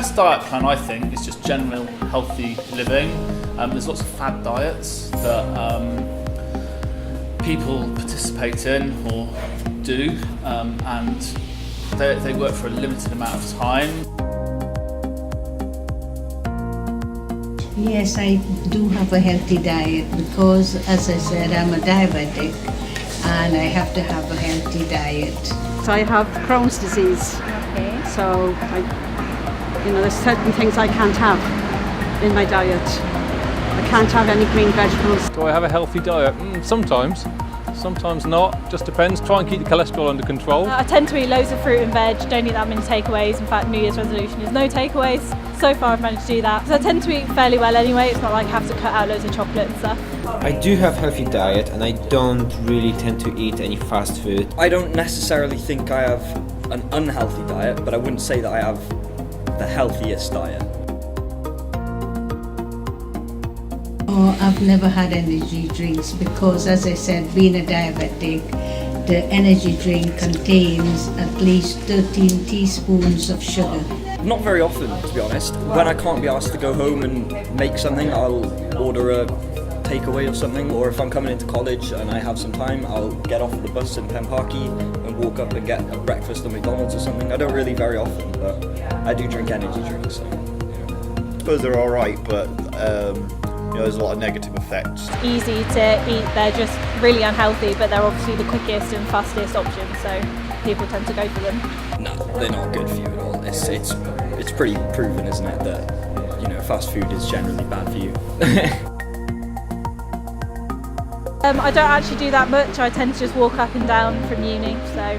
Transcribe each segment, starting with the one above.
best diet plan, I think, is just general healthy living. There's lots of fad diets that people participate in or do, and they work for a limited amount of time. Yes, I do have a healthy diet because, as I said, I'm a diabetic and I have to have a healthy diet. So I have Crohn's disease. Okay. So there's certain things I can't have in my diet. I can't have any green vegetables. Do I have a healthy diet? Sometimes not, just depends. Try and keep the cholesterol under control. I tend to eat loads of fruit and veg, don't eat that many takeaways. In fact, New Year's resolution is no takeaways. So far I've managed to do that. So I tend to eat fairly well anyway, it's not like I have to cut out loads of chocolate and stuff. I do have a healthy diet and I don't really tend to eat any fast food. I don't necessarily think I have an unhealthy diet, but I wouldn't say that I have the healthiest diet. Oh, I've never had energy drinks because, as I said, being a diabetic, the energy drink contains at least 13 teaspoons of sugar. Not very often, to be honest. When I can't be asked to go home and make something, I'll order a takeaway or something, or if I'm coming into college and I have some time, I'll get off the bus in Penparky and walk up and get a breakfast at McDonald's or something. I don't really very often, but I do drink energy drinks. So, I suppose they're alright, but there's a lot of negative effects. Easy to eat, they're just really unhealthy, but they're obviously the quickest and fastest option, so people tend to go for them. No, they're not good for you at all. It's pretty proven, isn't it, that fast food is generally bad for you. I don't actually do that much. I tend to just walk up and down from uni, so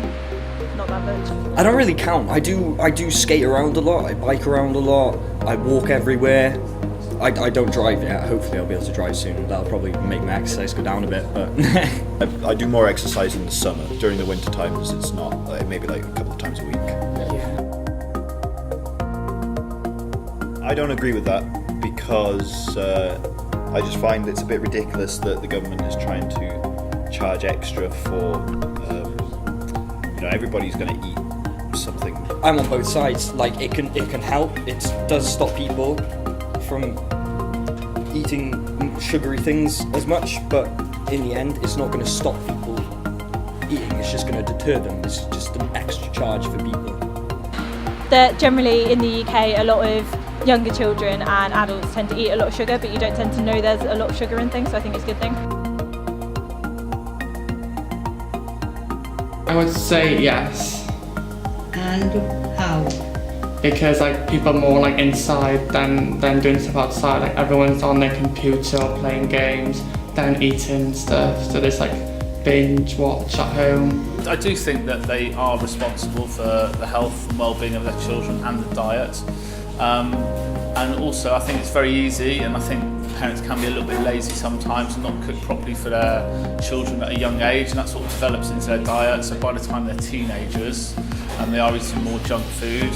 not that much. I don't really count. I do skate around a lot. I bike around a lot. I walk everywhere. I don't drive yet. Hopefully I'll be able to drive soon. That'll probably make my exercise go down a bit, but I do more exercise in the summer. During the winter times, it's not maybe like a couple of times a week. I don't agree with that because I just find it's a bit ridiculous that the government is trying to charge extra for everybody's going to eat something. I'm on both sides. Like it can help. It does stop people from eating sugary things as much, but in the end it's not going to stop people eating, it's just going to deter them. It's just an extra charge for people. Generally in the UK, a lot of younger children and adults tend to eat a lot of sugar, but you don't tend to know there's a lot of sugar in things, so I think it's a good thing. I would say yes. And how? Because people are more inside than doing stuff outside. Everyone's on their computer or playing games, then eating stuff. So there's binge watch at home. I do think that they are responsible for the health and well-being of their children and the diet. And also I think it's very easy, and I think parents can be a little bit lazy sometimes and not cook properly for their children at a young age, and that sort of develops into their diet. So by the time they're teenagers, they are eating more junk food.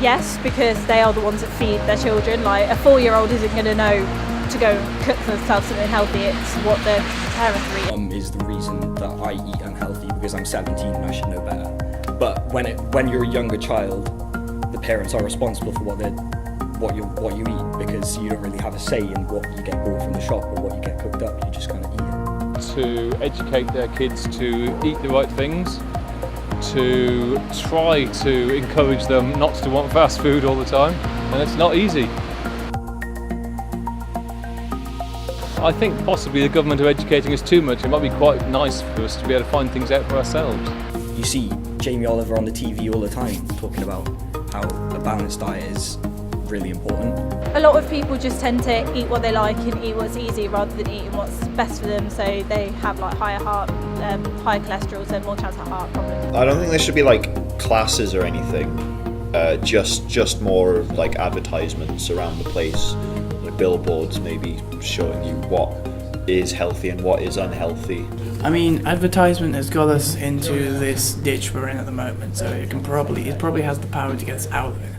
Yes, because they are the ones that feed their children. Like a 4-year-old isn't going to know to go cook for themselves something healthy. It's what their parents are eating. Is the reason that I eat unhealthy because I'm 17 and I should know better. But when you're a younger child, the parents are responsible for what you eat, because you don't really have a say in what you get bought from the shop or what you get cooked up. You just kind of eat it. To educate their kids to eat the right things, to try to encourage them not to want fast food all the time, and it's not easy. I think possibly the government are educating us too much. It might be quite nice for us to be able to find things out for ourselves. You see Jamie Oliver on the TV all the time talking about how a balanced diet is really important. A lot of people just tend to eat what they like and eat what's easy rather than eating what's best for them, so they have higher cholesterol, so more chance of heart problems. I don't think there should be classes or anything, just more advertisements around the place, billboards maybe showing you what is healthy and what is unhealthy. I mean, advertisement has got us into this ditch we're in at the moment, so it probably has the power to get us out of it.